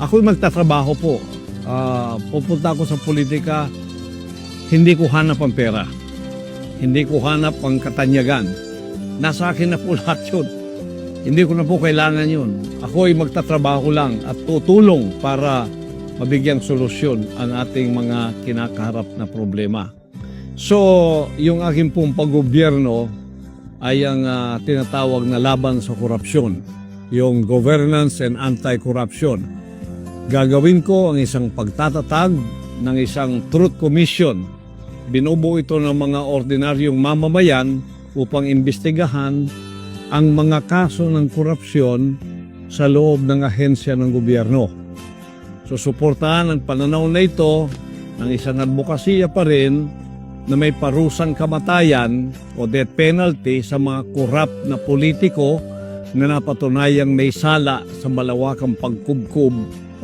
Ako'y magtatrabaho po. Pupunta ako sa politika, hindi ko hanap ang pera. Hindi ko hanap ang katanyagan. Nasa akin na po lahat yun. Hindi ko na po kailangan yun. Ako'y magtatrabaho lang at tutulong para mabigyang solusyon ang ating mga kinakaharap na problema. So, yung aking pong paggobyerno ay ang tinatawag na laban sa korupsyon, yung governance and anti-corruption. Gagawin ko ang isang pagtatatag ng isang truth commission. Binubuo ito ng mga ordinaryong mamamayan upang imbestigahan ang mga kaso ng korupsyon sa loob ng ahensya ng gobyerno. Susuportahan ang pananaw na ito ng isang advokasya pa rin na may parusang kamatayan o death penalty sa mga korap na politiko na napatunayang may sala sa malawakang pagkubkub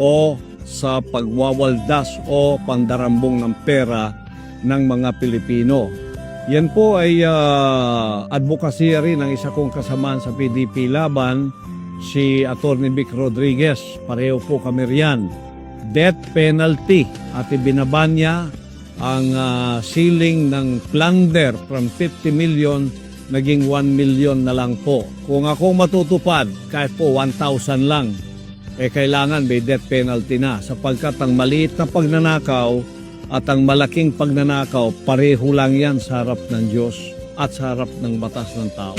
o sa pagwawaldas o pandarambong ng pera ng mga Pilipino. Yan po ay advokasya rin ng isa kong kasamaan sa PDP Laban, si Atty. Vic Rodriguez. Pareho po kami riyan. Death penalty at ibinaban niya ang ceiling ng plunder from 50 million naging 1 million na lang po. Kung ako matutupad, kahit po 1,000 lang, kailangan may death penalty na sapagkat ang maliit na pagnanakaw at ang malaking pagnanakaw, pareho lang yan sa harap ng Diyos at sa harap ng batas ng tao.